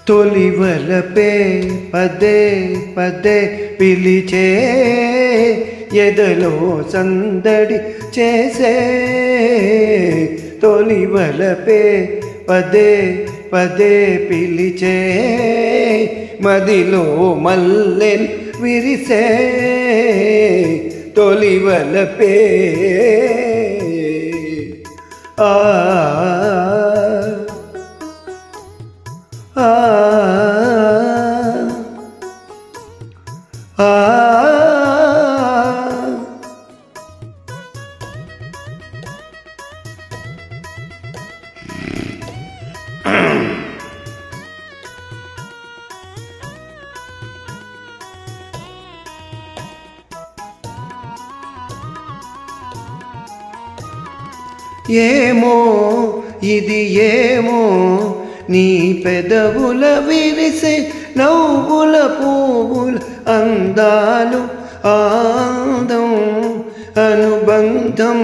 తొలివలపే పదే పదే పిలిచే ఎదలో సందడి చేసే తొలివలపే పదే పదే పిలిచే మదిలో మల్లెల్ విరిసే తొలివలపే ఆ ఆ ఆ ఏమో ఇది ఏమో నీ పెదవుల విరిసే నవ్వుల పువ్వుల అందాలు ఆందం అనుబంధం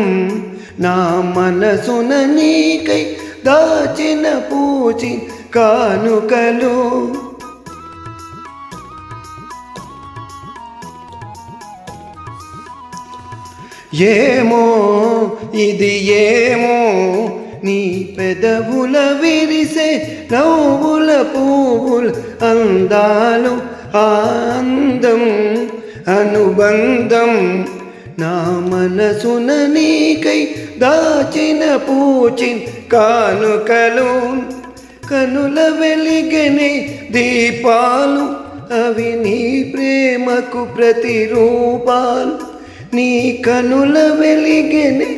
నా మనసున నీకై దాచిన పూచి కానుకలు ఏమో ఇది ఏమో నీ పెదవుల విరిసే నవ్వుల పువ్వుల అందాలు ఆనందం అనుబంధం నా మనసున నీకై దాచిన పూచిన కానుకలు కనుల వెలిగనే దీపాలు అవి నీ ప్రేమకు ప్రతిరూపాలు నీ కనుల వెలిగనే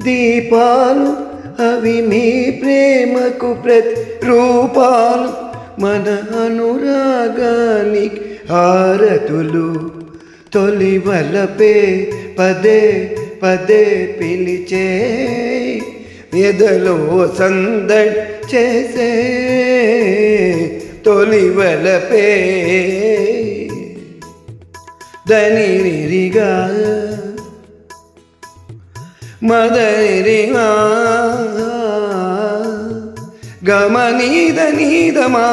దీపాలు అవి మీ ప్రేమకు ప్రతిరూపాలు మన అనురాగానికి హారతులు తొలివలపే పదే పదే పిలిచే ఎదలో సందడి చేసే తొలివలపే దనిరిగా మదనిరిగా గమనీద నీదమా